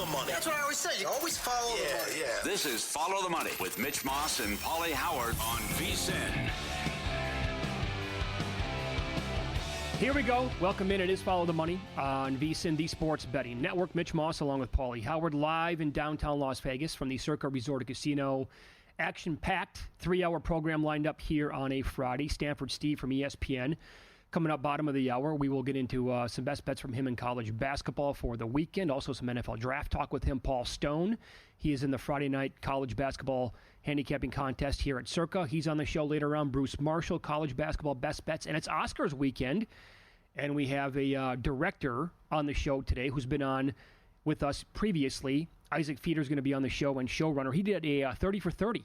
the money. That's what I always say. You always follow the money. Yeah. This is Follow the Money with Mitch Moss and Paulie Howard on VSiN. Here we go. Welcome in. It is Follow the Money on VSiN, the Sports Betting Network. Mitch Moss along with Paulie Howard live in downtown Las Vegas from the Circa Resort and Casino. Action-packed 3-hour program lined up here on a Friday. Stanford Steve from ESPN coming up bottom of the hour. We will get into some best bets from him in college basketball for the weekend. Also some NFL draft talk with him. Paul Stone. He is in the Friday night college basketball handicapping contest here at Circa. He's on the show later on. Bruce Marshall, college basketball best bets. And it's Oscars weekend. And we have a director on the show today who's been on with us previously. Isaac Feeder is going to be on the show and showrunner. He did a 30 for 30.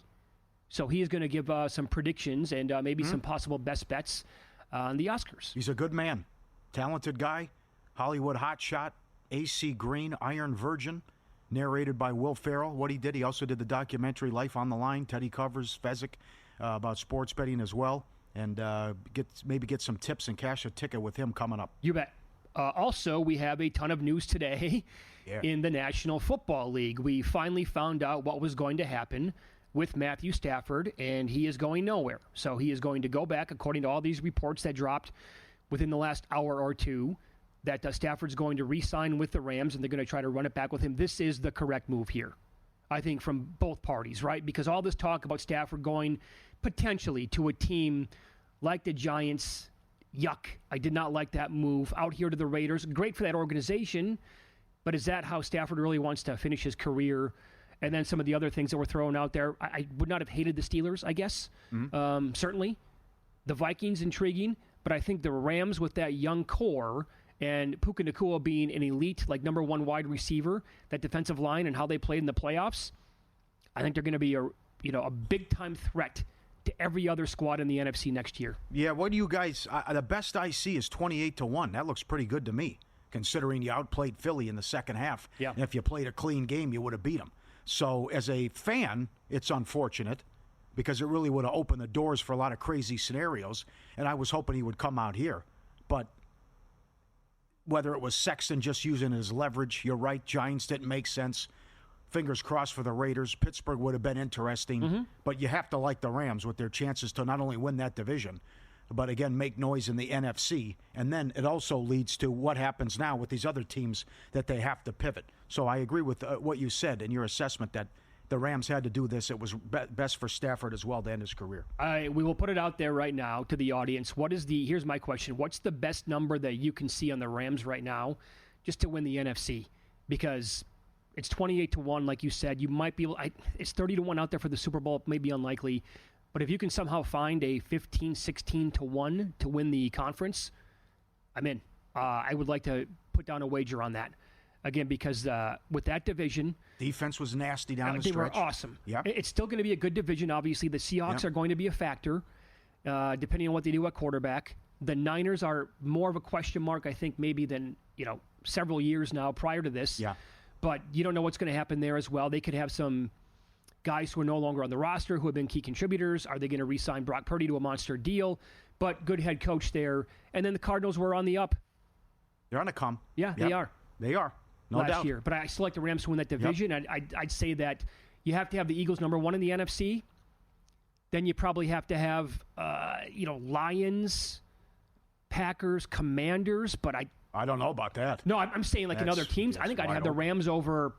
So he is going to give some predictions and maybe some possible best bets on the Oscars. He's a good man. Talented guy. Hollywood hotshot. A.C. Green, Iron Virgin. Narrated by Will Ferrell. What he did, he also did the documentary Life on the Line. Teddy covers Fezzik about sports betting as well. And get some tips and cash a ticket with him coming up. You bet. Also, we have a ton of news today in the National Football League. We finally found out what was going to happen with Matthew Stafford, and he is going nowhere. So he is going to go back, according to all these reports that dropped within the last hour or two, that Stafford's going to re-sign with the Rams, and they're going to try to run it back with him. This is the correct move here, I think, from both parties, right? Because all this talk about Stafford going potentially to a team like the Giants, yuck. I did not like that move. Out here to the Raiders, great for that organization, but is that how Stafford really wants to finish his career? And then some of the other things that were thrown out there, I would not have hated the Steelers, I guess, certainly. The Vikings, intriguing, but I think the Rams with that young core and Puka Nacua being an elite, like number one wide receiver, that defensive line and how they played in the playoffs, I think they're going to be a big-time threat to every other squad in the NFC next year. Yeah, what do you guys, the best I see is 28-1. That looks pretty good to me, considering you outplayed Philly in the second half. Yeah. And if you played a clean game, you would have beat them. So as a fan, it's unfortunate because it really would have opened the doors for a lot of crazy scenarios, and I was hoping he would come out here. But whether it was Sexton just using his leverage, you're right, Giants didn't make sense. Fingers crossed for the Raiders. Pittsburgh would have been interesting, but you have to like the Rams with their chances to not only win that division, but again, make noise in the NFC. And then it also leads to what happens now with these other teams that they have to pivot. So I agree with what you said in your assessment that the Rams had to do this. It was best for Stafford as well to end his career. We will put it out there right now to the audience. Here's my question. What's the best number that you can see on the Rams right now just to win the NFC? Because it's 28-1, like you said. You might be able, it's 30-1 out there for the Super Bowl. It may be unlikely. But if you can somehow find a 15-16-1 to win the conference, I'm in. I would like to put down a wager on that. Again, because with that division... Defense was nasty down the stretch. They were awesome. Yeah. It's still going to be a good division, obviously. The Seahawks are going to be a factor, depending on what they do at quarterback. The Niners are more of a question mark, I think, maybe than several years now prior to this. Yeah. But you don't know what's going to happen there as well. They could have some guys who are no longer on the roster who have been key contributors. Are they going to re-sign Brock Purdy to a monster deal? But good head coach there. And then the Cardinals were on the up. They're on the come. Yeah, they are. They are. No last doubt. year. But I still like the Rams to win that division. Yep. I'd say that you have to have the Eagles number one in the NFC. Then you probably have to have, Lions, Packers, Commanders. But I don't know about that. No, I'm saying in other teams. I think I'd have the Rams over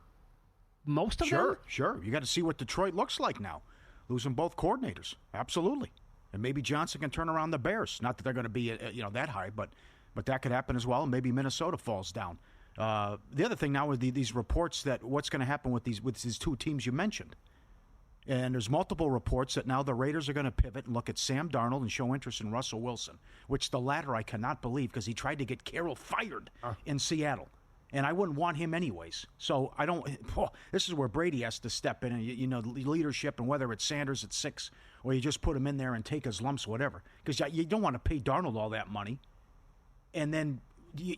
most of them. Sure. You got to see what Detroit looks like now. Losing both coordinators. Absolutely. And maybe Johnson can turn around the Bears. Not that they're going to be that high, but that could happen as well. And maybe Minnesota falls down. The other thing now is these reports that what's going to happen with these two teams you mentioned. And there's multiple reports that now the Raiders are going to pivot and look at Sam Darnold and show interest in Russell Wilson, which the latter I cannot believe because he tried to get Carroll fired in Seattle. And I wouldn't want him anyways. So I don't this is where Brady has to step in and, leadership, and whether it's Sanders at 6 or you just put him in there and take his lumps, whatever. Because you don't want to pay Darnold all that money. And then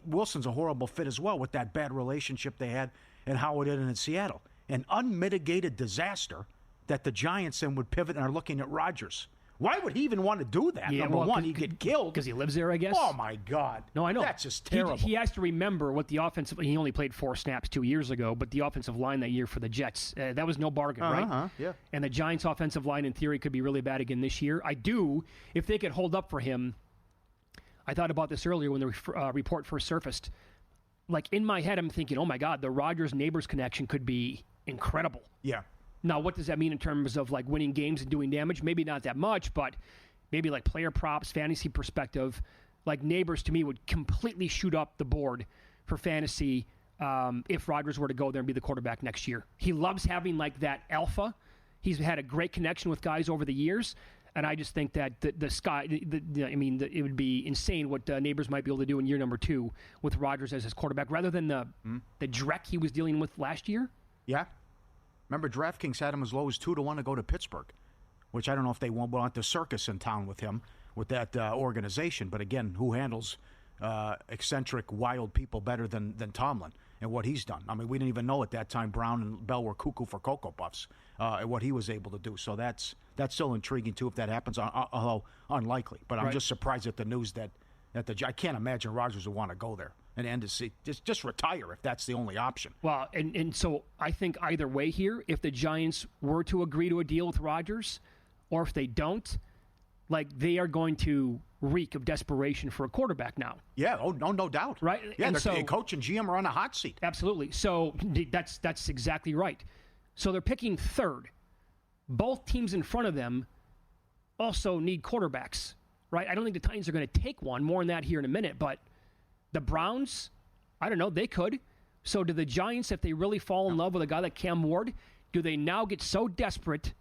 Wilson's a horrible fit as well with that bad relationship they had and how it ended in Seattle. An unmitigated disaster that the Giants then would pivot and are looking at Rodgers. Why would he even want to do that? Yeah, Number well, one, he'd get killed. Because he lives there, I guess. Oh, my God. No, I know. That's just terrible. He has to remember what the offensive... He only played 4 snaps 2 years ago, but the offensive line that year for the Jets, that was no bargain, right? Yeah. And the Giants' offensive line, in theory, could be really bad again this year. If they could hold up for him, I thought about this earlier when the report first surfaced. Like, in my head, I'm thinking, oh, my God, the Rodgers-Neighbors connection could be incredible. Yeah. Now, what does that mean in terms of, like, winning games and doing damage? Maybe not that much, but... maybe like player props, fantasy perspective, like Neighbors to me would completely shoot up the board for fantasy if Rodgers were to go there and be the quarterback next year. He loves having like that alpha. He's had a great connection with guys over the years, and I just think that it would be insane what Neighbors might be able to do in year number 2 with Rodgers as his quarterback, rather than the dreck he was dealing with last year. Yeah. Remember, DraftKings had him as low as 2-1 to go to Pittsburgh, which I don't know if they want the circus in town with him, with that organization. But again, who handles eccentric, wild people better than Tomlin and what he's done? I mean, we didn't even know at that time Brown and Bell were cuckoo for Cocoa Puffs at what he was able to do. So that's still intriguing, too, if that happens, although unlikely. But I'm just surprised at the news that I can't imagine Rodgers would want to go there and end his seat. Just retire if that's the only option. Well, and so I think either way here, if the Giants were to agree to a deal with Rodgers, or if they don't, like, they are going to reek of desperation for a quarterback now. Yeah, no doubt. Right? Yeah, and the coach and GM are on a hot seat. Absolutely. So that's exactly right. So they're picking third. Both teams in front of them also need quarterbacks, right? I don't think the Titans are going to take one. More on that here in a minute. But the Browns, I don't know, they could. So do the Giants, if they really fall in love with a guy like Cam Ward, do they now get so desperate?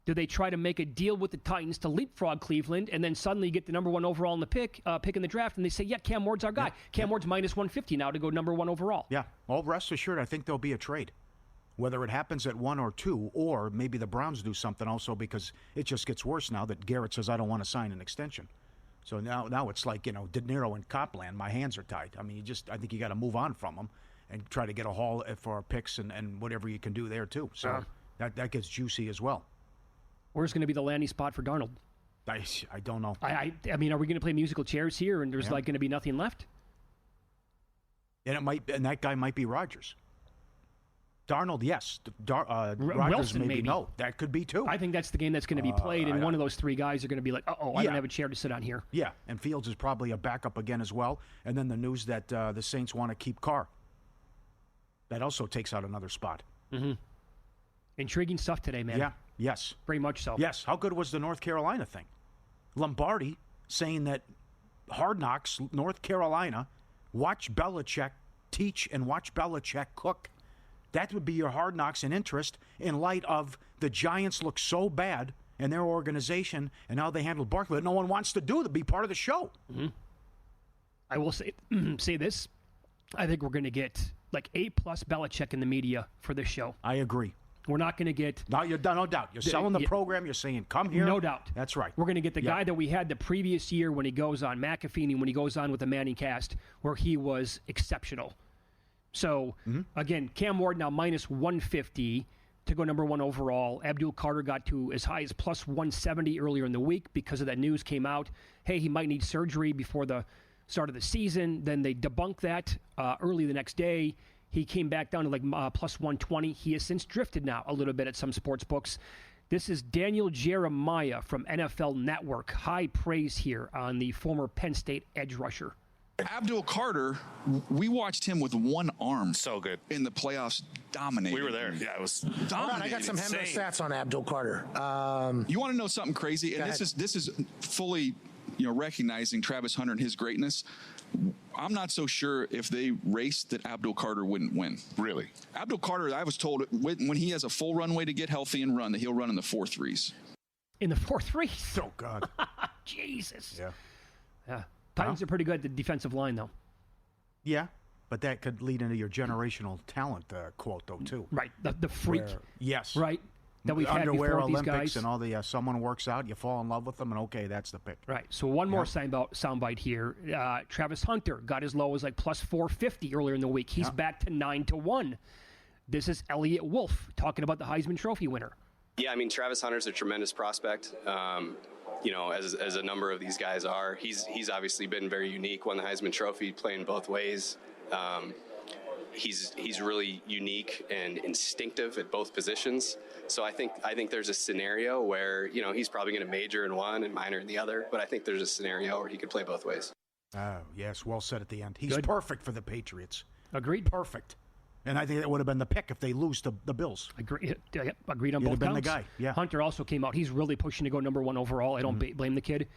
Do they try to make a deal with the Titans to leapfrog Cleveland and then suddenly get the number 1 overall in the pick in the draft, and they say, yeah, Cam Ward's our guy. Cam Ward's minus 150 now to go number 1 overall. Yeah. Well, rest assured, I think there'll be a trade. Whether it happens at 1 or 2, or maybe the Browns do something also, because it just gets worse now that Garrett says, I don't want to sign an extension. So now it's like, De Niro and Copland, my hands are tied. I mean, I think you got to move on from them and try to get a haul for our picks and whatever you can do there, too. So that gets juicy as well. Where's going to be the landing spot for Darnold? I don't know. I mean, are we going to play musical chairs here and there's going to be nothing left? And that guy might be Rodgers. Darnold, yes. Rodgers, Wilson, maybe no. That could be too. I think that's the game that's going to be played, and one of those 3 guys are going to be like, I don't have a chair to sit on here. Yeah, and Fields is probably a backup again as well. And then the news that the Saints want to keep Carr. That also takes out another spot. Mm-hmm. Intriguing stuff today, man. Yeah, yes. Very much so. Yes. How good was the North Carolina thing? Lombardi saying that Hard Knocks, North Carolina, watch Belichick teach and watch Belichick cook. That would be your Hard Knocks and interest in light of the Giants look so bad in their organization and how they handled Barkley that no one wants to be part of the show. Mm-hmm. I will say this. I think we're going to get like A+ Belichick in the media for this show. I agree. We're not going to get... No doubt. You're selling the program. You're saying, come here. No doubt. That's right. We're going to get the guy that we had the previous year when he goes on, McAfee, when he goes on with the Manning cast, where he was exceptional. So, again, Cam Ward now minus 150 to go number 1 overall. Abdul Carter got to as high as plus 170 earlier in the week because of that news came out. Hey, he might need surgery before the start of the season. Then they debunked that early the next day. He came back down to like plus 120. He has since drifted now a little bit at some sports books. This is Daniel Jeremiah from NFL Network. High praise here on the former Penn State edge rusher. Abdul Carter, we watched him with one arm. So good. In the playoffs, dominating. We were there. Yeah, it was dominating. Hold on, I got some Hembo stats on Abdul Carter. You want to know something crazy? And this is fully, recognizing Travis Hunter and his greatness. I'm not so sure if they raced that Abdul Carter wouldn't win. Really? Abdul Carter, I was told when he has a full runway to get healthy and run, that he'll run in the 4.3s. In the 4.3s? Oh, God. Jesus. Yeah. Titans are pretty good at the defensive line, though. Yeah, but that could lead into your generational talent quote, though, too. Right. The freak. Yes. Right. That we've had Underwear before Olympics these guys. and all the someone works out, you fall in love with them, and okay, that's the pick. Right. So one more soundbite here. Travis Hunter got as low as like plus 450 earlier in the week. He's back to 9-1. This is Elliott Wolf talking about the Heisman Trophy winner. Yeah, I mean, Travis Hunter's a tremendous prospect. As a number of these guys are, he's obviously been very unique, won the Heisman Trophy, playing both ways. He's really unique and instinctive at both positions. So I think there's a scenario where, he's probably going to major in one and minor in the other, but I think there's a scenario where he could play both ways. Yes, well said at the end. He's perfect for the Patriots. Agreed. Perfect. And I think that would have been the pick if they lose to the Bills. Agreed on He'd both have been counts. the guy, yeah. Hunter also came out. He's really pushing to go number 1 overall. I don't blame the kid.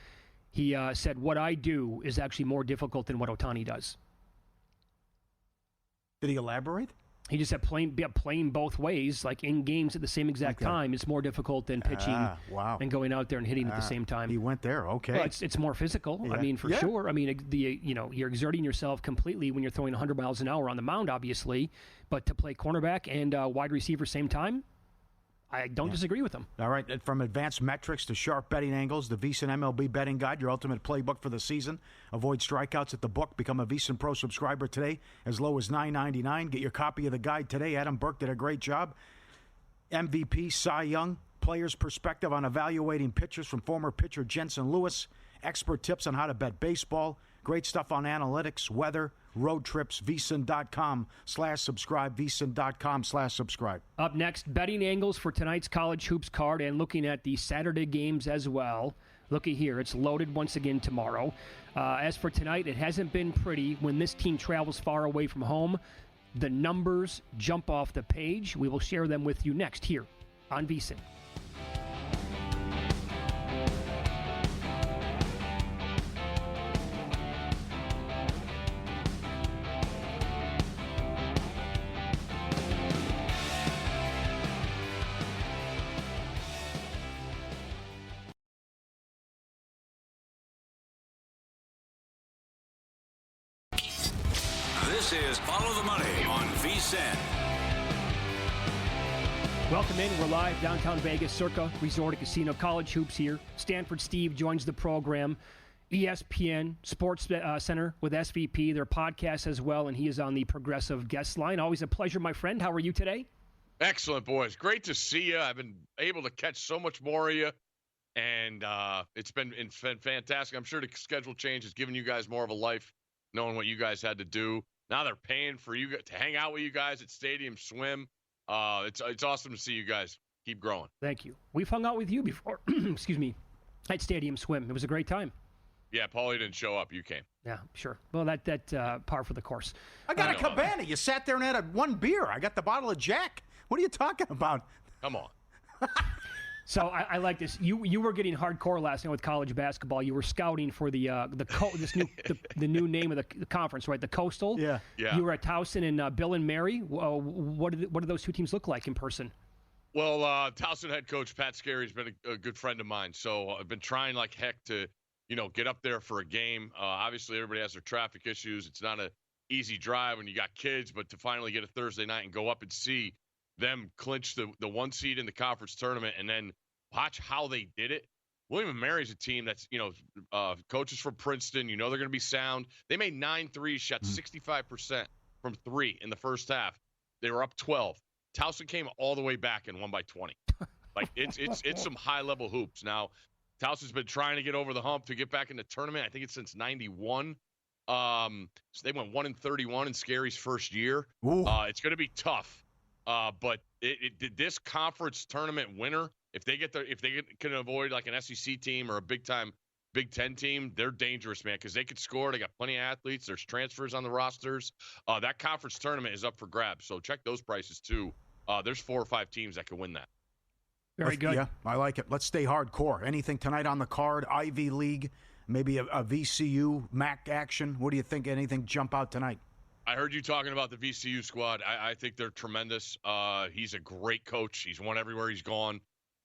He said, what I do is actually more difficult than what Ohtani does. Did he elaborate? He just said playing both ways, like in games at the same exact time, is more difficult than pitching and going out there and hitting at the same time. He went there, okay. Well, it's more physical. Yeah. I mean, for sure. I mean, you're exerting yourself completely when you're throwing 100 miles an hour on the mound, obviously. But to play cornerback and wide receiver same time, I don't disagree with him. All right, from advanced metrics to sharp betting angles, the VSiN MLB Betting Guide, your ultimate playbook for the season. Avoid strikeouts at the book. Become a VSiN Pro subscriber today as low as $9.99. Get your copy of the guide today. Adam Burke did a great job. MVP, Cy Young, players' perspective on evaluating pitchers from former pitcher Jensen Lewis. Expert tips on how to bet baseball. Great stuff on analytics, weather, road trips, VSiN.com/subscribe, VSiN.com/subscribe. Up next, betting angles for tonight's college hoops card and looking at the Saturday games as well. Looky here, it's loaded once again tomorrow. As for tonight, it hasn't been pretty. When this team travels far away from home, the numbers jump off the page. We will share them with you next here on VSiN. This is Follow the Money on VSiN. Welcome in. We're live downtown Vegas, Circa Resort and Casino. College hoops here. Stanford Steve joins the program. ESPN Sports Center with SVP, their podcast as well, and he is on the Progressive guest line. Always a pleasure, my friend. How are you today? Excellent, boys. Great to see you. I've been able to catch so much more of you, and it's been fantastic. I'm sure the schedule change has given you guys more of a life, knowing what you guys had to do. Now they're paying for you to hang out with you guys at Stadium Swim. It's awesome to see you guys keep growing. Thank you. We've hung out with you before, excuse me, at Stadium Swim. It was a great time. Yeah, Paulie didn't show up. You came. Yeah, sure. Well, that par for the course. I got a cabana. You sat there and had one beer. I got the bottle of Jack. What are you talking about? Come on. So I like this. You were getting hardcore last night with college basketball. You were scouting for the new name of the conference, right? The Coastal. Yeah. You were at Towson and Bill and Mary. What do those two teams look like in person? Well, Towson head coach Pat Scarry's been a good friend of mine, so I've been trying like heck to get up there for a game. Obviously, everybody has their traffic issues. It's not an easy drive when you got kids, but to finally get a Thursday night and go up and see them clinch the 1 seed in the conference tournament and then watch how they did it. William & Mary's a team that's, coaches from Princeton. They're going to be sound. They made 9 threes, shot 65% from 3 in the first half. They were up 12. Towson came all the way back and won by 20. Like it's some high-level hoops. Now, Towson's been trying to get over the hump to get back in the tournament. I think it's since 91. So they went 1-31 in Scary's first year. It's going to be tough. But this conference tournament winner, if they can avoid like an SEC team or a big Ten team, they're dangerous, man, because they could score. They got plenty of athletes. There's transfers on the rosters. That conference tournament is up for grabs. So check those prices too. There's 4 or 5 teams that could win that. Very good. Yeah, I like it. Let's stay hardcore. Anything tonight on the card? Ivy League, maybe a VCU MAC action. What do you think? Anything jump out tonight? I heard you talking about the VCU squad. I think they're tremendous. He's a great coach. He's won everywhere he's gone.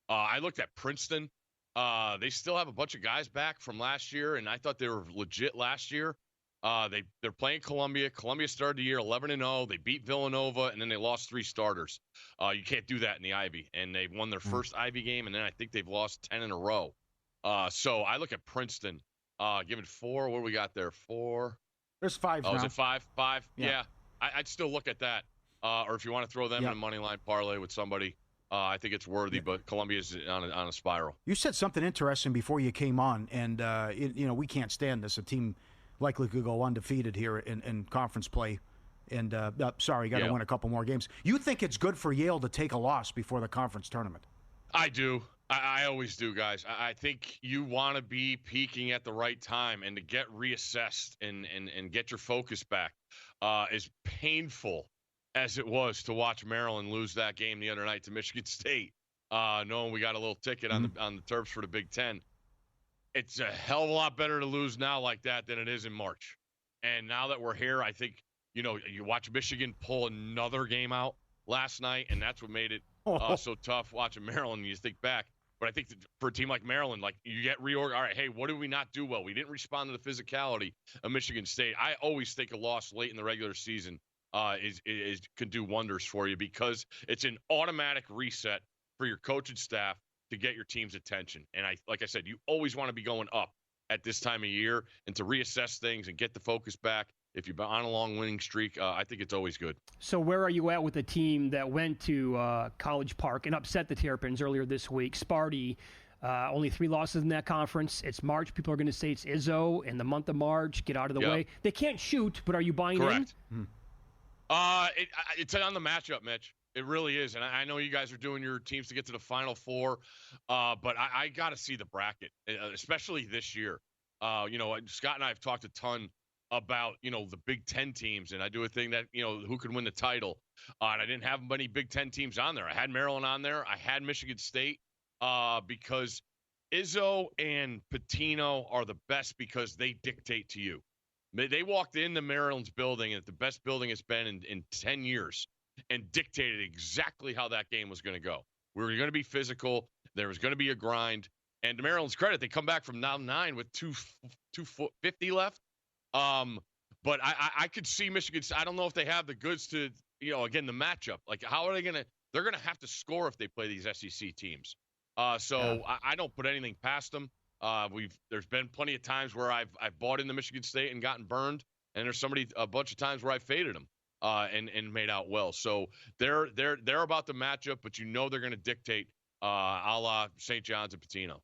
I looked at Princeton. They still have a bunch of guys back from last year, and I thought they were legit last year. They're playing Columbia. Columbia started the year 11-0. They beat Villanova, and then they lost 3 starters. You can't do that in the Ivy. And they won their first Ivy game, and then I think they've lost 10 in a row. So I look at Princeton, given 4. What do we got there? 4. There's 5 now. Oh, is it 5? 5? Yeah. I'd still look at that. Or if you want to throw them in a money line parlay with somebody, I think it's worthy, but Columbia's on a spiral. You said something interesting before you came on, and we can't stand this. A team likely could go undefeated here in conference play. And got to win a couple more games. You think it's good for Yale to take a loss before the conference tournament? I do. I always do, guys. I think you want to be peaking at the right time and to get reassessed and get your focus back. As painful as it was to watch Maryland lose that game the other night to Michigan State, knowing we got a little ticket on the Terps for the Big Ten, it's a hell of a lot better to lose now like that than it is in March. And now that we're here, I think, you watch Michigan pull another game out last night, and that's what made it so tough watching Maryland. You think back. But I think that for a team like Maryland, like you get reorganized. All right, hey, what did we not do well? We didn't respond to the physicality of Michigan State. I always think a loss late in the regular season can do wonders for you because it's an automatic reset for your coach and staff to get your team's attention. And like I said, you always want to be going up at this time of year and to reassess things and get the focus back. If you've been on a long winning streak, I think it's always good. So where are you at with the team that went to College Park and upset the Terrapins earlier this week? Sparty, only 3 losses in that conference. It's March. People are going to say it's Izzo in the month of March. Get out of the way. They can't shoot, but are you buying Correct. in? It's on the matchup, Mitch. It really is. And I know you guys are doing your teams to get to the Final Four, but I got to see the bracket, especially this year. Scott and I have talked a ton about, the Big Ten teams, and I do a thing that, who could win the title. And I didn't have many Big Ten teams on there. I had Maryland on there. I had Michigan State because Izzo and Pitino are the best because they dictate to you. They walked into Maryland's building, and the best building it's been in 10 years, and dictated exactly how that game was going to go. We were going to be physical. There was going to be a grind. And to Maryland's credit, they come back from down 9 with 2:50 left. But I could see Michigan. I don't know if they have the goods to, again, the matchup. Like, how are they going to – they're going to have to score if they play these SEC teams. I don't put anything past them. There's been plenty of times where I've bought into Michigan State and gotten burned, and there's a bunch of times where I faded them and made out well. So they're about the matchup, but they're going to dictate a la St. John's and Pitino.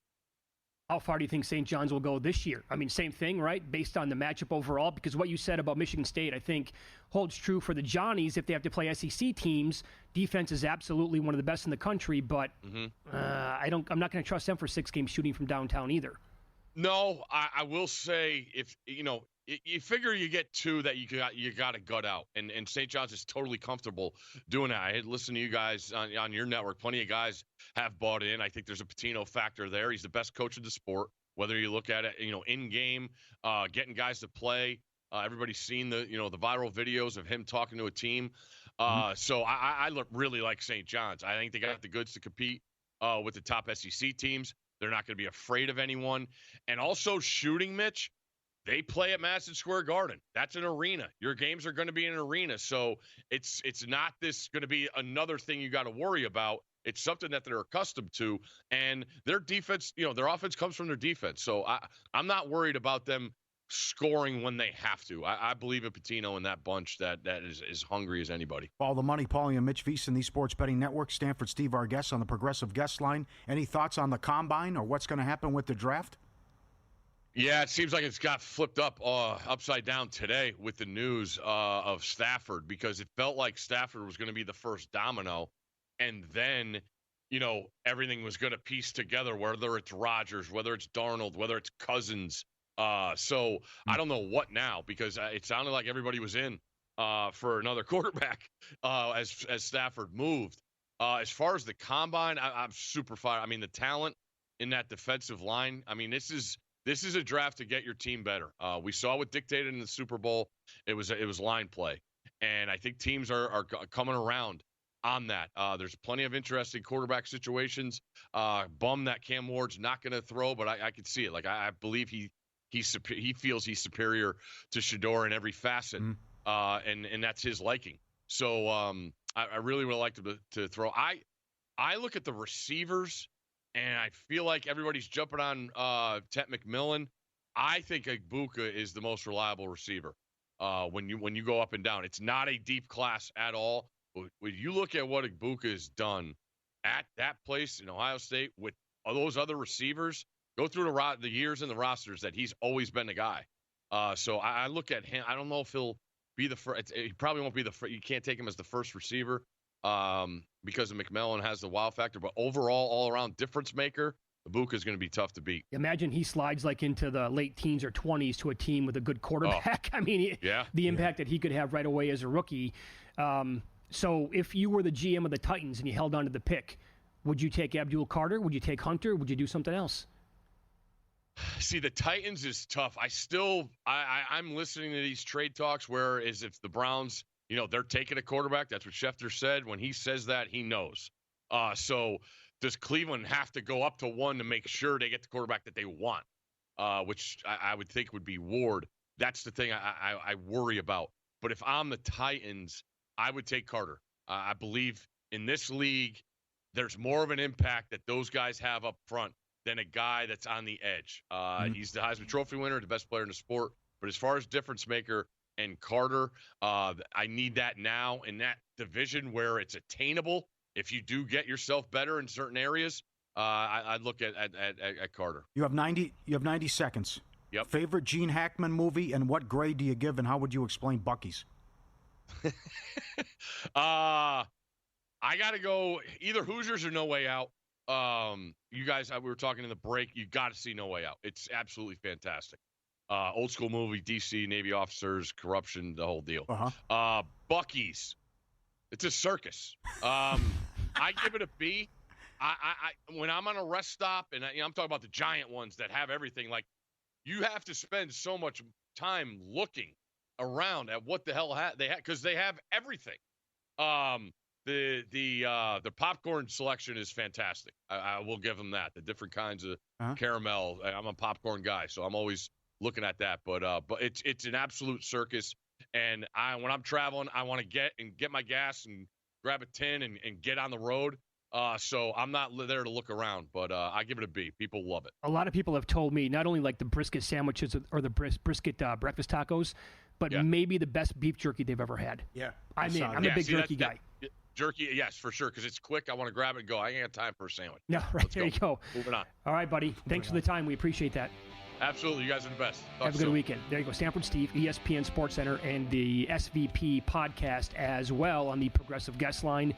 How far do you think St. John's will go this year? I mean, same thing, right? Based on the matchup overall, because what you said about Michigan State, I think, holds true for the Johnnies. If they have to play SEC teams, defense is absolutely one of the best in the country. But I'm not going to trust them for 6 games shooting from downtown either. No, I will say if you figure you get 2 that you got to gut out, and St. John's is totally comfortable doing that. I had listened to you guys on your network. Plenty of guys have bought in. I think there's a Pitino factor there. He's the best coach of the sport. Whether you look at it, in game, getting guys to play. Everybody's seen the viral videos of him talking to a team. So I really like St. John's. I think they got the goods to compete with the top SEC teams. They're not going to be afraid of anyone. And also shooting, Mitch. They play at Madison Square Garden. That's an arena. Your games are going to be in an arena. So it's not this going to be another thing you got to worry about. It's something that they're accustomed to. And their defense, their offense comes from their defense. So I'm not worried about them scoring when they have to. I believe in Pitino and that bunch that is as hungry as anybody. All the money, Paulie and Mitch Veasan, the Sports Betting Network. Stanford Steve, our guest on the Progressive Guest Line. Any thoughts on the Combine or what's going to happen with the draft? Yeah, it seems like it's got flipped upside down today with the news of Stafford, because it felt like Stafford was going to be the first domino, and then, everything was going to piece together, whether it's Rodgers, whether it's Darnold, whether it's Cousins. So I don't know what now, because it sounded like everybody was in for another quarterback as Stafford moved. As far as the Combine, I'm super fired. I mean, the talent in that defensive line, I mean, this is a draft to get your team better. We saw what dictated in the Super Bowl. It was line play. And I think teams are coming around on that. There's plenty of interesting quarterback situations. Bum that Cam Ward's not going to throw, but I could see it. Like, I believe he feels he's superior to Shedeur in every facet, and that's his liking. So I really would like to throw. I look at the receivers, and I feel like everybody's jumping on Tet McMillan. I think Egbuka is the most reliable receiver when you go up and down. It's not a deep class at all. When you look at what Egbuka has done at that place in Ohio State with all those other receivers, go through the years in the rosters that he's always been the guy. So I look at him. I don't know if he'll be the first. He probably won't be the first. You can't take him as the first receiver because of McMillan has the wow factor. But overall, all-around difference maker, Ibuka is going to be tough to beat. Imagine he slides like into the late teens or 20s to a team with a good quarterback. I mean, the impact that he could have right away as a rookie. So if you were the GM of the Titans and you held on to the pick, would you take Abdul Carter? Would you take Hunter? Would you do something else? See, the Titans is tough. I'm listening to these trade talks where if the Browns, they're taking a quarterback. That's what Schefter said. When he says that, he knows. So does Cleveland have to go up to 1 to make sure they get the quarterback that they want, which I would think would be Ward? That's the thing I worry about. But if I'm the Titans, I would take Carter. I believe in this league, there's more of an impact that those guys have up front than a guy that's on the edge. He's the Heisman Trophy winner, the best player in the sport. But as far as difference maker and Carter, I need that now in that division where it's attainable. If you do get yourself better in certain areas, I'd look at Carter. You have 90 seconds. Yep. Favorite Gene Hackman movie, and what grade do you give, and how would you explain Buc-ee's? I got to go either Hoosiers or No Way Out. You guys, we were talking in the break. You got to see No Way Out. It's absolutely fantastic. Old school movie, DC, Navy officers, corruption, the whole deal. Buc-ee's. It's a circus. I give it a B. When I'm on a rest stop, and I'm talking about the giant ones that have everything, like you have to spend so much time looking around at what the hell they have, because they have everything. The popcorn selection is fantastic. I will give them that. The different kinds of caramel. I'm a popcorn guy, so I'm always looking at that. But it's an absolute circus. And when I'm traveling, I want to get my gas and grab a tin and get on the road. So I'm not there to look around, but I give it a B. People love it. A lot of people have told me not only like the brisket sandwiches or the brisket breakfast tacos, but maybe the best beef jerky they've ever had. Yeah, I'm a big jerky guy. Jerky, yes, for sure, because it's quick. I want to grab it and go. I ain't got time for a sandwich. No, right, there you go. Moving on. All right, buddy. Thanks for the time. We appreciate that. Absolutely. You guys are the best. Have a good weekend. There you go. Stanford Steve, ESPN Sports Center, and the SVP podcast as well on the Progressive Guest Line.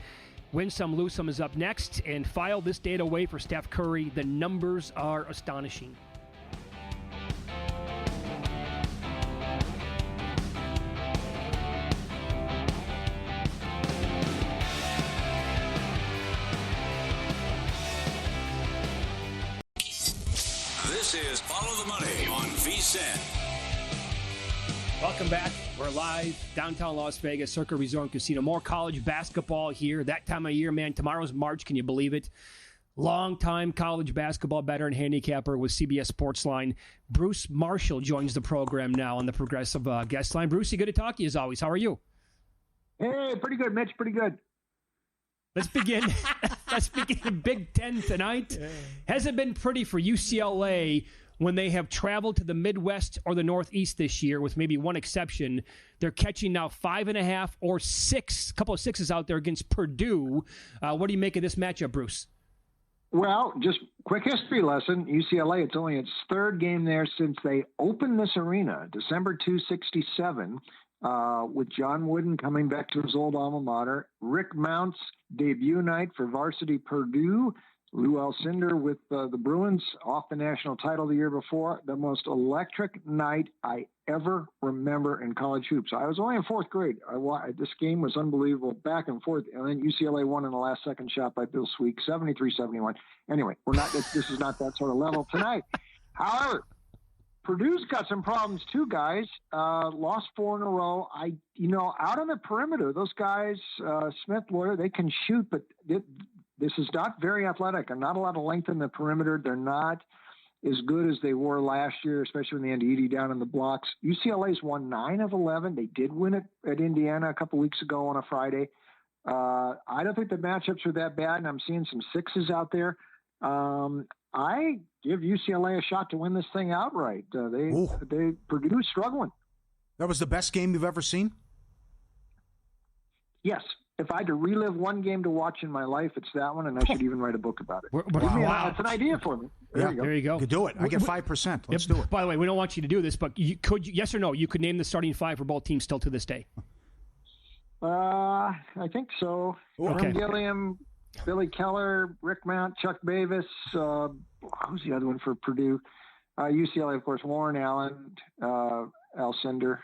Win Some, Lose Some is up next. And file this data away for Steph Curry. The numbers are astonishing. This is Follow the Money on VSiN. Welcome back. We're live downtown Las Vegas, Circa Resort and Casino. More college basketball here. That time of year, man. Tomorrow's March. Can you believe it? Longtime college basketball bettor and handicapper with CBS Sportsline. Bruce Marshall joins the program now on the Progressive Guest Line. Brucey, good to talk to you as always. How are you? Hey, pretty good, Mitch. Pretty good. Let's begin. Let's begin Big Ten tonight. Has it been pretty for UCLA when they have traveled to the Midwest or the Northeast this year, with maybe one exception? They're catching now 5.5 or 6, a couple of sixes out there against Purdue. What do you make of this matchup, Bruce? Well, just quick history lesson. UCLA, it's only its third game there since they opened this arena, December 267, with John Wooden coming back to his old alma mater. Rick Mount's debut night for varsity Purdue. Lou Alcindor with the Bruins off the national title the year before. The most electric night I ever remember in college hoops. I was only in fourth grade. This game was unbelievable, back and forth. And then UCLA won in the last second shot by Bill Sweek, 73-71. Anyway, this is not that sort of level tonight. However, Purdue's got some problems too, guys. Lost 4 in a row. Out on the perimeter, those guys, Smith, Lawyer, they can shoot, but this is not very athletic and not a lot of length in the perimeter. They're not as good as they were last year, especially when they had Edey down in the blocks. UCLA's won 9 of 11. They did win it at Indiana a couple weeks ago on a Friday. I don't think the matchups are that bad, and I'm seeing some sixes out there. I give UCLA a shot to win this thing outright. Purdue's struggling. That was the best game you've ever seen? Yes. if I had to relive one game to watch in my life, it's that one, and I should even write a book about it. Wow. It's an idea for me. There you go. There you go. You could do it. I get 5%. Let's do it. By the way, we don't want you to do this, but yes or no, you could name the starting five for both teams still to this day. I think so. Okay. Gilliam, Billy Keller, Rick Mount, Chuck Davis. Who's the other one for Purdue? UCLA, of course, Warren Allen, Alcindor,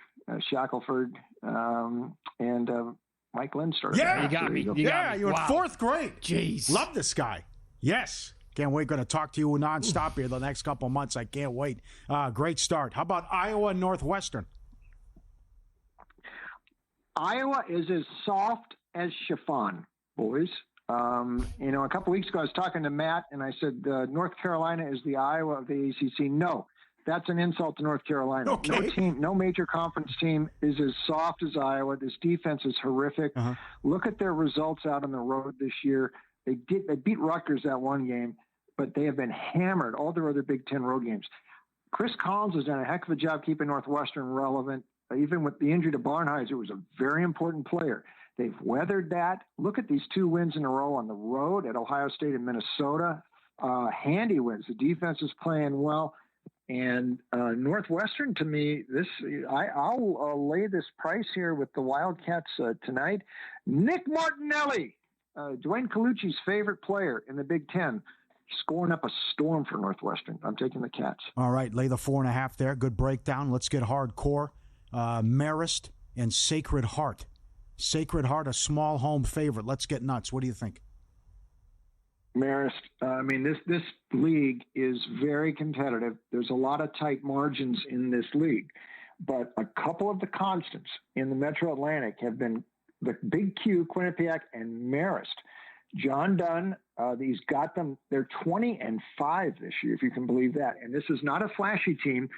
Shackelford, and Mike Lindstrom. Yeah, you got me. You're in fourth grade. Jeez. Love this guy. Yes. Can't wait. Going to talk to you nonstop here the next couple of months. I can't wait. Great start. How about Iowa and Northwestern? Iowa is as soft as chiffon, boys. A couple weeks ago, I was talking to Matt, and I said, North Carolina is the Iowa of the ACC. No, that's an insult to North Carolina. Okay. No major conference team is as soft as Iowa. This defense is horrific. Look at their results out on the road this year. They beat Rutgers that one game, but they have been hammered all their other Big Ten road games. Chris Collins has done a heck of a job keeping Northwestern relevant. Even with the injury to Barnhizer, was a very important player. They've weathered that. Look at these 2 wins in a row on the road at Ohio State and Minnesota. Handy wins. The defense is playing well. And Northwestern, to me, I'll lay this price here with the Wildcats tonight. Nick Martinelli, Dwayne Colucci's favorite player in the Big Ten, scoring up a storm for Northwestern. I'm taking the Cats. All right, lay the 4.5 there. Good breakdown. Let's get hardcore. Marist and Sacred Heart. Sacred Heart, a small home favorite. Let's get nuts. What do you think? Marist, this league is very competitive. There's a lot of tight margins in this league, but a couple of the constants in the Metro Atlantic have been the Big Q, Quinnipiac, and Marist. John Dunn, he's got them. They're 20-5 this year, if you can believe that. And this is not a flashy team.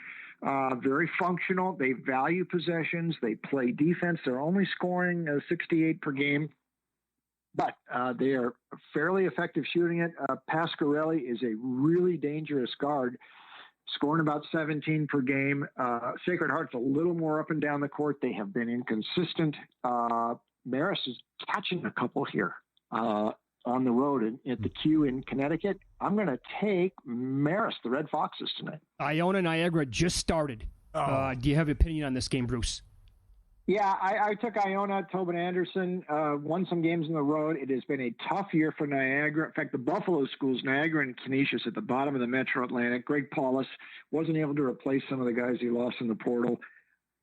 Very functional. They value possessions. They play defense. They're only scoring 68 per game, but they are fairly effective shooting it. Pasquarelli is a really dangerous guard, scoring about 17 per game. Sacred Heart's a little more up and down the court. They have been inconsistent. Marist is catching a couple here on the road at the Q in Connecticut. I'm going to take Marist, the Red Foxes, tonight. Iona Niagara just started. Do you have an opinion on this game, Bruce? Yeah, I took Iona. Tobin Anderson won some games on the road. It has been a tough year for Niagara. In fact, the Buffalo schools, Niagara and Canisius, at the bottom of the Metro Atlantic. Greg Paulus wasn't able to replace some of the guys he lost in the portal.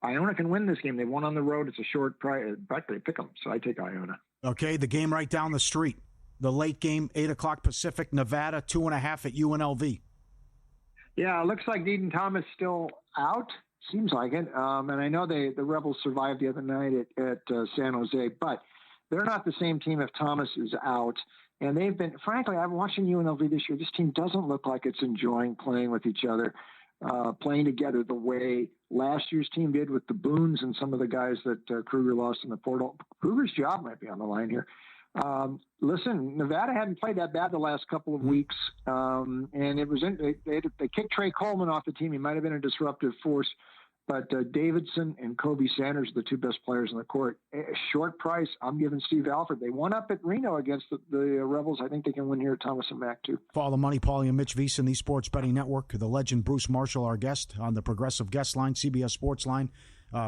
Iona can win this game. They won on the road. It's a short price. But they pick them, so I take Iona. Okay, the game right down the street. The late game, 8 o'clock Pacific, Nevada, 2.5 at UNLV. Yeah, it looks like Deaton Thomas still out. Seems like it. And I know the Rebels survived the other night at San Jose, but they're not the same team if Thomas is out. And they've been, frankly, I'm watching UNLV this year. This team doesn't look like it's enjoying playing with each other, playing together the way last year's team did with the Boons and some of the guys that Kruger lost in the portal. Kruger's job might be on the line here. Listen, Nevada hadn't played that bad the last couple of weeks, and it was they kicked Trey Coleman off the team. He might have been a disruptive force, but Davidson and Kobe Sanders are the 2 best players on the court. Short price, I'm giving Steve Alford. They won up at Reno against the Rebels. I think they can win here at Thomas and Mack too. Follow Money, Paulie, and Mitch Veason, the Sports Betting Network. The legend Bruce Marshall, our guest on the Progressive Guest Line, CBS Sports Line.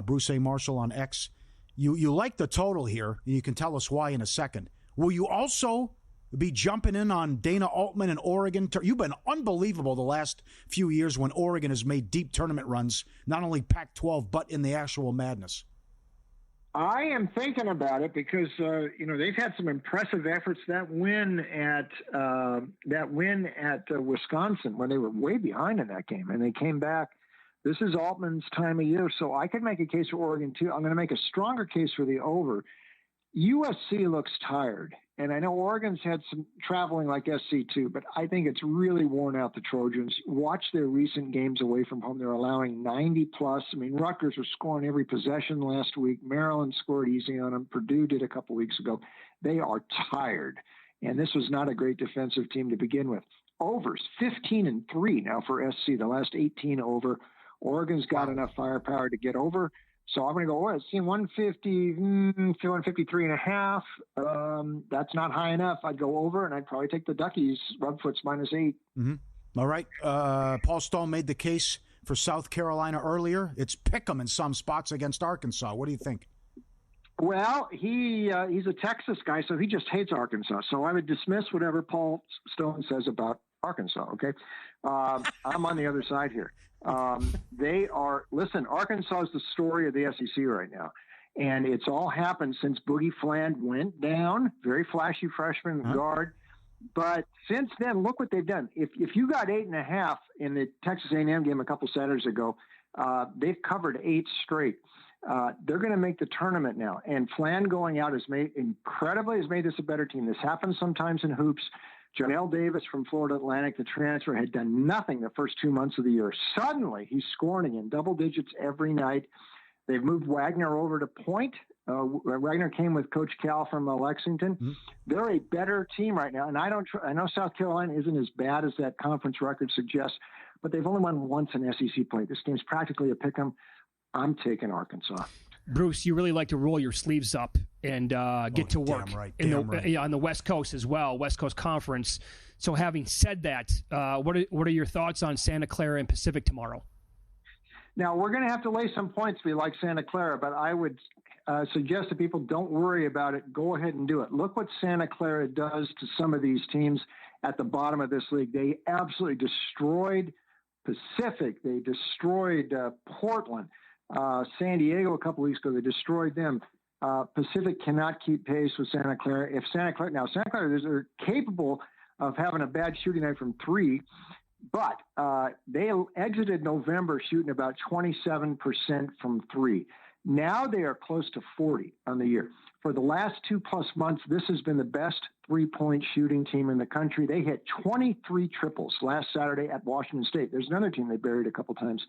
Bruce A. Marshall on X. You like the total here, and you can tell us why in a second. Will you also be jumping in on Dana Altman and Oregon? You've been unbelievable the last few years when Oregon has made deep tournament runs, not only Pac-12, but in the actual madness. I am thinking about it because, they've had some impressive efforts. That win at Wisconsin, when they were way behind in that game, and they came back. This is Altman's time of year, so I could make a case for Oregon too. I'm going to make a stronger case for the over. USC looks tired, and I know Oregon's had some traveling like SC too, but I think it's really worn out the Trojans. Watch their recent games away from home. They're allowing 90-plus. I mean, Rutgers was scoring every possession last week. Maryland scored easy on them. Purdue did a couple weeks ago. They are tired, and this was not a great defensive team to begin with. Overs, 15-3 now for SC, the last 18 over. Oregon's got enough firepower to get over. So I'm going to go, well, see 150, 153.5. That's not high enough. I'd go over, and I'd probably take the Duckies, Rubfoots -8. Mm-hmm. All right. Paul Stone made the case for South Carolina earlier. It's pick 'em in some spots against Arkansas. What do you think? Well, he's a Texas guy, so he just hates Arkansas. So I would dismiss whatever Paul Stone says about Arkansas, okay? I'm on the other side here. Arkansas is the story of the SEC right now. And it's all happened since Boogie Fland went down, very flashy freshman guard. But since then, look what they've done. If you got 8.5 in the Texas A&M game a couple Saturdays ago, they've covered 8 straight. They're going to make the tournament now. And Fland going out has made this a better team. This happens sometimes in hoops. Janelle Davis from Florida Atlantic, the transfer, had done nothing the first 2 months of the year. Suddenly, he's scoring in double digits every night. They've moved Wagner over to point. Wagner came with Coach Cal from Lexington. Mm-hmm. They're a better team right now. And I know South Carolina isn't as bad as that conference record suggests, but they've only won once in SEC play. This game's practically a pick 'em. I'm taking Arkansas. Bruce, you really like to roll your sleeves up and get to work on the West Coast as well, West Coast Conference. So having said that, what are your thoughts on Santa Clara and Pacific tomorrow? Now, we're going to have to lay some points if we like Santa Clara, but I would suggest that people don't worry about it. Go ahead and do it. Look what Santa Clara does to some of these teams at the bottom of this league. They absolutely destroyed Pacific. They destroyed Portland. San Diego a couple weeks ago, they destroyed them. Pacific cannot keep pace with Santa Clara. Santa Clara, they're capable of having a bad shooting night from 3, but they exited November shooting about 27% from 3. Now they are close to 40 on the year. For the last 2+ months, this has been the best 3-point shooting team in the country. They hit 23 triples last Saturday at Washington State. There's another team they buried a couple times.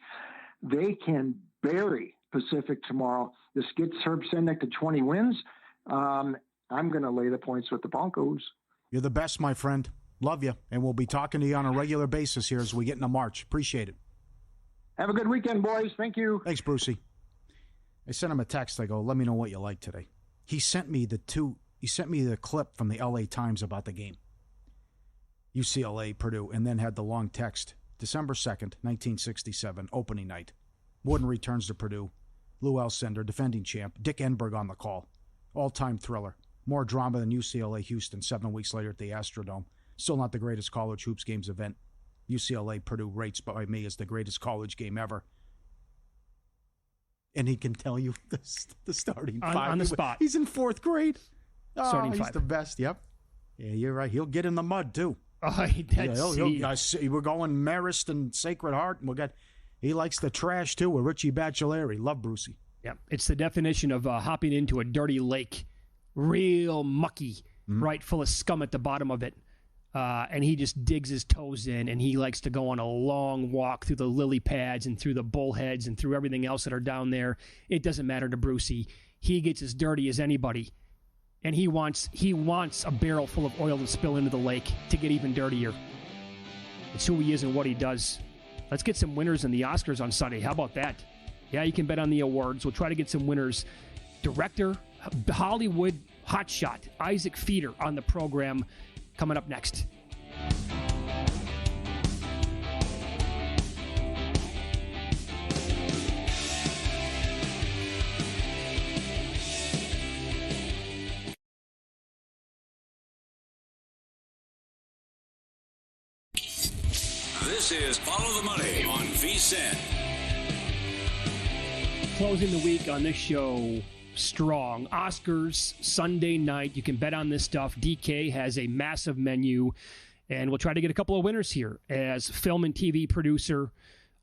They can bury Pacific tomorrow. This gets Herb Sendek to 20 wins. I'm going to lay the points with the Broncos. You're the best, my friend. Love you. And we'll be talking to you on a regular basis here as we get into March. Appreciate it. Have a good weekend, boys. Thank you. Thanks, Brucey. I sent him a text. I go, let me know what you like today. He sent me the clip from the LA Times about the game. UCLA, Purdue, and then had the long text. December 2nd, 1967, opening night. Wooden returns to Purdue. Lou Alcindor, defending champ. Dick Enberg on the call. All-time thriller. More drama than UCLA-Houston 7 weeks later at the Astrodome. Still not the greatest college hoops games event. UCLA-Purdue rates by me as the greatest college game ever. And he can tell you the starting five. On the spot. He's in 4th grade. Starting he's five. The best, yep. Yeah, you're right. He'll get in the mud, too. We're going Marist and Sacred Heart. And he likes the trash, too, with Richie Bachelari. Love Brucey. Yeah, it's the definition of hopping into a dirty lake. Real mucky, right, full of scum at the bottom of it. And he just digs his toes in, and he likes to go on a long walk through the lily pads and through the bullheads and through everything else that are down there. It doesn't matter to Brucey. He gets as dirty as anybody. And he wants a barrel full of oil to spill into the lake to get even dirtier. It's who he is and what he does. Let's get some winners in the Oscars on Sunday. How about that? Yeah, you can bet on the awards. We'll try to get some winners. Director, Hollywood hotshot, Isaac Feeder on the program coming up next. This is Follow the Money on VSiN. Closing the week on this show strong. Oscars Sunday night. You can bet on this stuff. DK has a massive menu, and we'll try to get a couple of winners here. As film and TV producer,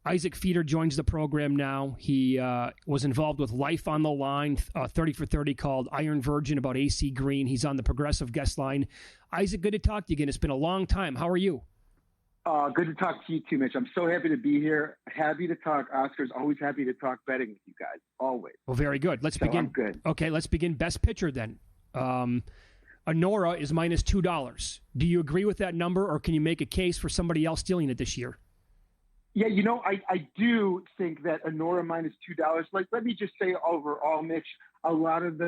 Isaac Feeder joins the program now. He was involved with Life on the Line, 30 for 30 called Iron Virgin about AC Green. He's on the Progressive guest line. Isaac, good to talk to you again. It's been a long time. How are you? Good to talk to you too, Mitch. I'm so happy to be here. Happy to talk Oscars. Always happy to talk betting with you guys. Always. Well, very good. Let's begin. I'm good. Okay, let's begin. Best Picture then. Honora is minus $2. Do you agree with that number, or can you make a case for somebody else stealing it this year? Yeah, I do think that Honora minus $2. Like, let me just say overall, Mitch, a lot of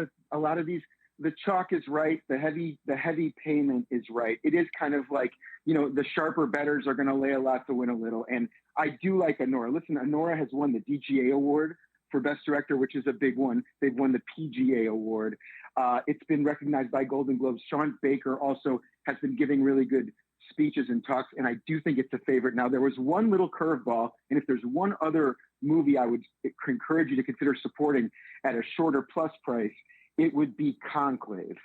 these, the chalk is right. The heavy payment is right. It is kind of like, the sharper bettors are going to lay a lot to win a little. And I do like Honora. Listen, Honora has won the DGA award for Best Director, which is a big one. They've won the PGA award. It's been recognized by Golden Globes. Sean Baker also has been giving really good speeches and talks, and I do think it's a favorite. Now, there was one little curveball, and if there's one other movie I would encourage you to consider supporting at a shorter plus price, it would be Conclave.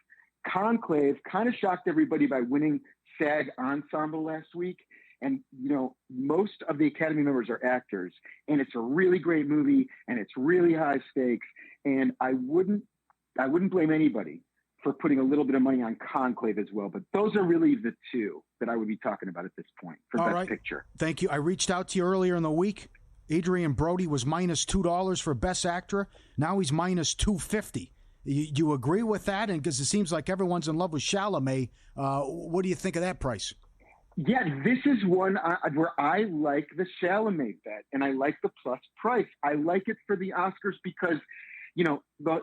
Conclave kind of shocked everybody by winning SAG Ensemble last week. And, most of the Academy members are actors, and it's a really great movie, and it's really high stakes. And I wouldn't blame anybody for putting a little bit of money on Conclave as well. But those are really the two that I would be talking about at this point for Best Picture. Thank you. I reached out to you earlier in the week. Adrian Brody was minus $2 for Best Actor. Now he's minus $2.50. You agree with that? And because it seems like everyone's in love with Chalamet, what do you think of that price? Yeah, this is one where I like the Chalamet bet, and I like the plus price. I like it for the Oscars because,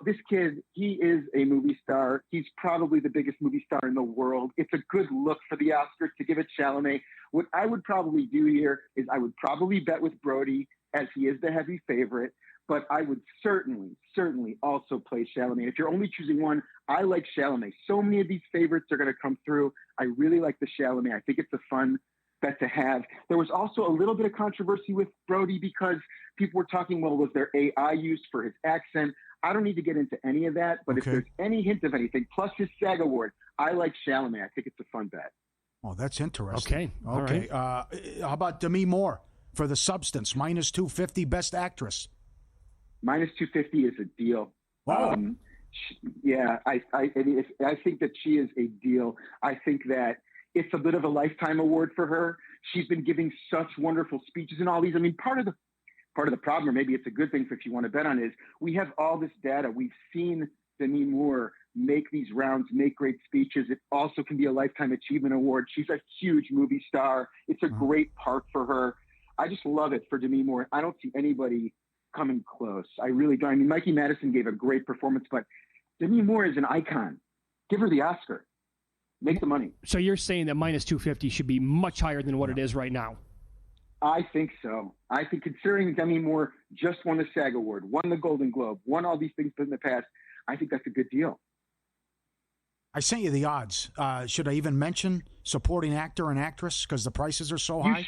this kid, he is a movie star. He's probably the biggest movie star in the world. It's a good look for the Oscars to give it Chalamet. What I would probably do here is I would probably bet with Brody, as he is the heavy favorite, but I would certainly also play Chalamet. If you're only choosing one, I like Chalamet. So many of these favorites are going to come through. I really like the Chalamet. I think it's a fun bet to have. There was also a little bit of controversy with Brody because people were talking, well, was there AI used for his accent? I don't need to get into any of that, but if there's any hint of anything, plus his SAG award, I like Chalamet. I think it's a fun bet. Oh, that's interesting. Okay. How about Demi Moore for The Substance, minus $250, Best Actress? Minus 250 is a deal. Wow. I think that she is a deal. I think that it's a bit of a lifetime award for her. She's been giving such wonderful speeches and all these. I mean, part of the problem, or maybe it's a good thing if you want to bet on, is we have all this data. We've seen Demi Moore make these rounds, make great speeches. It also can be a lifetime achievement award. She's a huge movie star. It's a great part for her. I just love it for Demi Moore. I don't see anybody coming close. I really don't. I mean, Mikey Madison gave a great performance, but Demi Moore is an icon. Give her the Oscar. Make the money. So you're saying that minus 250 should be much higher than what it is right now? I think so. I think considering Demi Moore just won the SAG Award, won the Golden Globe, won all these things in the past, I think that's a good deal. I sent you the odds. Should I even mention supporting actor and actress because the prices are so high?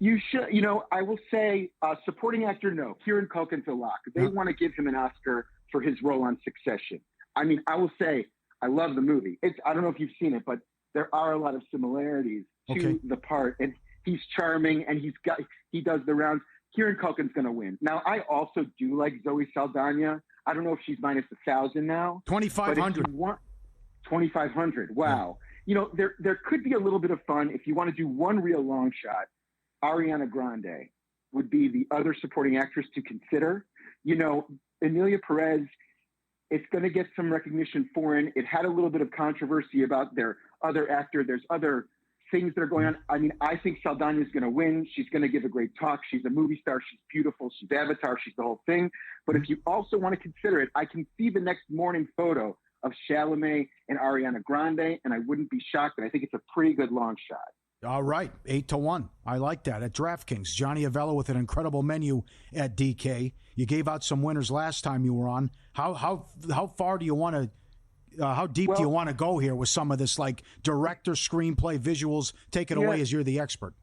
You should. I will say supporting actor, no. Kieran Culkin's a lock. They want to give him an Oscar for his role on Succession. I mean, I will say I love the movie. I don't know if you've seen it, but there are a lot of similarities to the part. And he's charming, and he does the rounds. Kieran Culkin's going to win. Now, I also do like Zoe Saldana. I don't know if she's minus 1,000 now. 2,500. 2,500. Wow. Yeah. There could be a little bit of fun if you want to do one real long shot. Ariana Grande would be the other supporting actress to consider. Emilia Perez, it's going to get some recognition foreign. It had a little bit of controversy about their other actor. There's other things that are going on. I mean, I think Saldana is going to win. She's going to give a great talk. She's a movie star. She's beautiful. She's Avatar. She's the whole thing. But if you also want to consider it, I can see the next morning photo of Chalamet and Ariana Grande, and I wouldn't be shocked. And I think it's a pretty good long shot. All right, 8-1. I like that. At DraftKings, Johnny Avello with an incredible menu at DK. You gave out some winners last time you were on. How far do you want to? How deep do you want to go here with some of this, like director, screenplay, visuals? Take it away as you're the expert.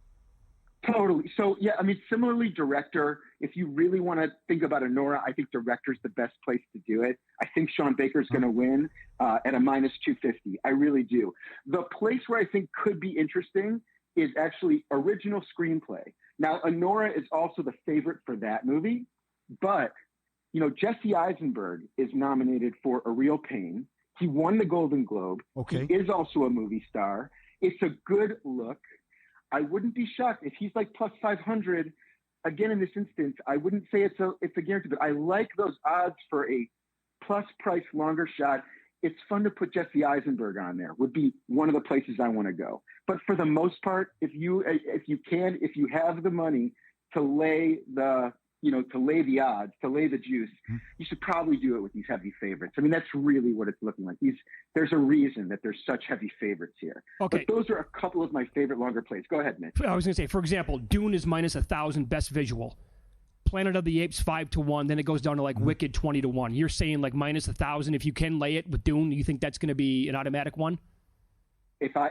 Totally. So I mean, similarly, director. If you really want to think about Honora, I think director's the best place to do it. I think Sean Baker's going to win at a minus 250. I really do. The place where I think could be interesting is actually original screenplay. Now, Honora is also the favorite for that movie, but Jesse Eisenberg is nominated for A Real Pain. He won the Golden Globe. Okay. He is also a movie star. It's a good look. I wouldn't be shocked if he's like plus 500. Again, in this instance, I wouldn't say it's a guarantee, but I like those odds for a plus price longer shot. it's fun to put Jesse Eisenberg on there. Would be one of the places I want to go. But for the most part, if you have the money to lay the odds, to lay the juice, you should probably do it with these heavy favorites. I mean, that's really what it's looking like. There's a reason that there's such heavy favorites here. Okay. But those are a couple of my favorite longer plays. Go ahead, Mitch. I was going to say, for example, Dune is minus 1,000 best visual. Planet of the Apes 5-1, then it goes down to like Wicked 20-1. You're saying like minus 1,000 if you can lay it with Dune. You think that's going to be an automatic one? If I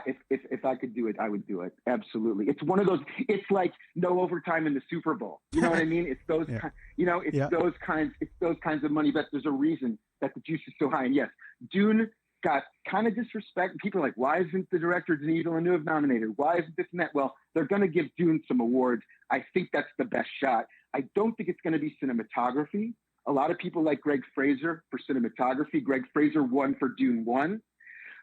could do it, I would do it. Absolutely. It's one of those. It's like no overtime in the Super Bowl. You know what I mean? It's those. Those kinds. It's those kinds of money bets. There's a reason that the juice is so high. And yes, Dune got kind of disrespect. People are like, why isn't the director Denis Villeneuve nominated? Why isn't this and that? Well, they're going to give Dune some awards. I think that's the best shot. I don't think it's going to be cinematography. A lot of people like Greg Fraser for cinematography. Greg Fraser won for Dune 1.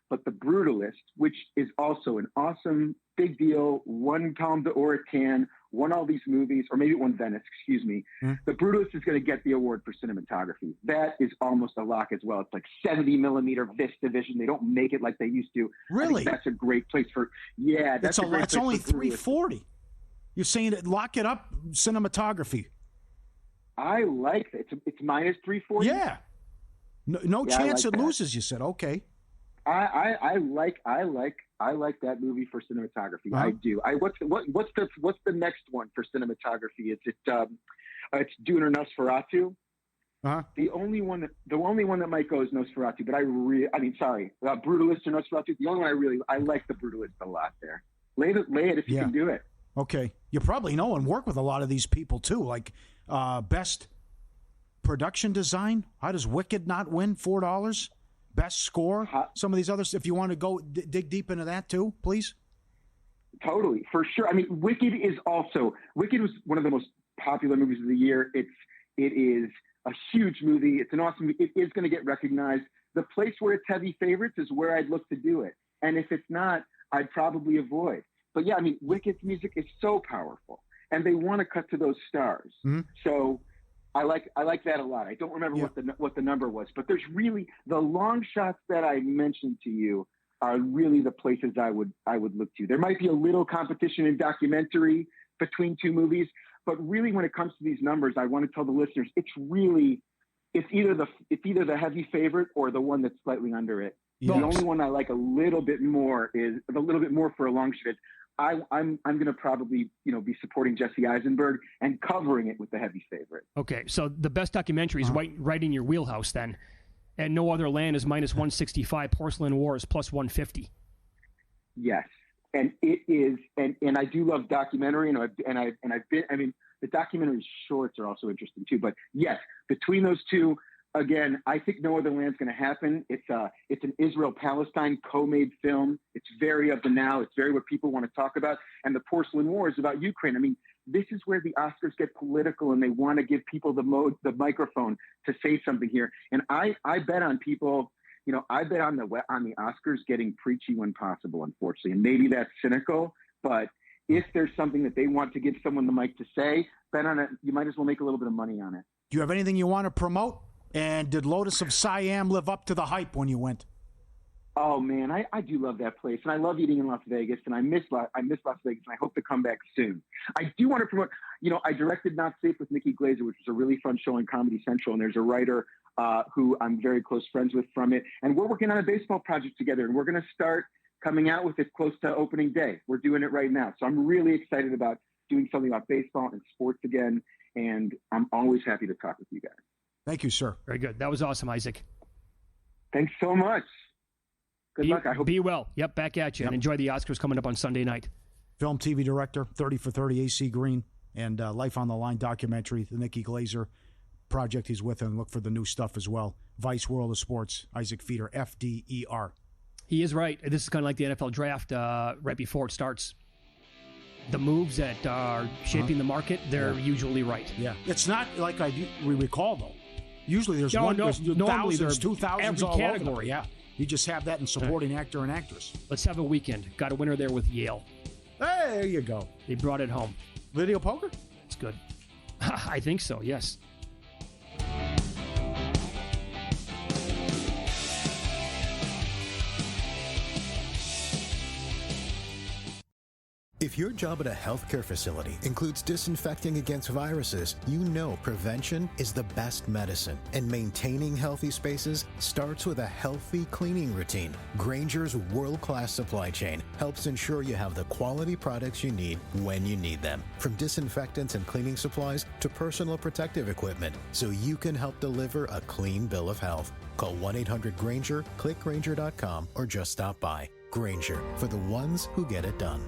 But The Brutalist, which is also an awesome, big deal, won Palme d'Or at Cannes, won all these movies, or maybe it won Venice, excuse me. The Brutalist is going to get the award for cinematography. That is almost a lock as well. It's like 70 millimeter Vista Vision. They don't make it like they used to. Really? That's a great place for, that's a great place. It's only for $340. You're saying that lock it up, cinematography. I like it. It's minus $340. Yeah. No chance it loses, you said. Okay. I like that movie for cinematography. I do. What's the next one for cinematography? Is it it's Dune or Nosferatu? The only one that might go is Nosferatu. But Brutalist or Nosferatu. The only one I like the Brutalist a lot there. Lay it if you can do it. Okay. You probably know and work with a lot of these people too. Like best production design. How does Wicked not win $4? Best score, some of these others. If you want to go dig deep into that too, please. Totally, for sure. I mean, Wicked was one of the most popular movies of the year. It is a huge movie. It's an awesome movie. It is going to get recognized. The place where it's heavy favorites is where I'd look to do it. And if it's not, I'd probably avoid. But yeah, I mean, Wicked's music is so powerful, and they want to cut to those stars. So I like that a lot. I don't remember what the number was, but there's really the long shots that I mentioned to you are really the places I would look to. There might be a little competition in documentary between two movies, but really when it comes to these numbers, I want to tell the listeners it's either the heavy favorite or the one that's slightly under it. Yes. The only one I like a little bit more for a long shot. I'm going to probably be supporting Jesse Eisenberg and covering it with the heavy favorite. Okay, so the best documentary is right in your wheelhouse then, and No Other Land is minus 165. Porcelain War is plus 150. Yes, and it is, and I do love documentary, and I've been. I mean, the documentary shorts are also interesting too. But yes, between those two. Again, I think No Other Land's going to happen. It's an Israel-Palestine co-made film. It's very of the now. It's very what people want to talk about. And The Porcelain War is about Ukraine. I mean, this is where the Oscars get political, and they want to give people the microphone to say something here. And I bet on people. I bet on the Oscars getting preachy when possible. Unfortunately, and maybe that's cynical, but if there's something that they want to give someone the mic to say, bet on it. You might as well make a little bit of money on it. Do you have anything you want to promote? And did Lotus of Siam live up to the hype when you went? Oh man, I do love that place, and I love eating in Las Vegas, and I miss Las Vegas, and I hope to come back soon. I do want to promote. I directed Not Safe with Nikki Glazer, which was a really fun show on Comedy Central, and there's a writer who I'm very close friends with from it, and we're working on a baseball project together, and we're going to start coming out with it close to opening day. We're doing it right now, so I'm really excited about doing something about baseball and sports again, and I'm always happy to talk with you guys. Thank you, sir. Very good. That was awesome, Isaac. Thanks so much. Good luck. I hope. Be well. Yep, back at you. And enjoy the Oscars coming up on Sunday night. Film, TV director, 30 for 30, AC Green, and Life on the Line documentary, the Nikki Glazer project he's with, and look for the new stuff as well. Vice World of Sports, Isaac Feeder, FDER. He is right. This is kind of like the NFL draft right before it starts. The moves that are shaping the market, they're usually right. Yeah. It's not like we recall, though. Usually there's thousands, 2,000s all over. Yeah. You just have that in supporting actor and actress. Let's have a weekend. Got a winner there with Yale. Hey, there you go. They brought it home. Video poker? It's good. I think so, yes. If your job at a healthcare facility includes disinfecting against viruses, you know prevention is the best medicine, and maintaining healthy spaces starts with a healthy cleaning routine. Grainger's world-class supply chain helps ensure you have the quality products you need when you need them, from disinfectants and cleaning supplies to personal protective equipment, so you can help deliver a clean bill of health. Call 1-800-GRAINGER, click Grainger.com, or just stop by. Grainger, for the ones who get it done.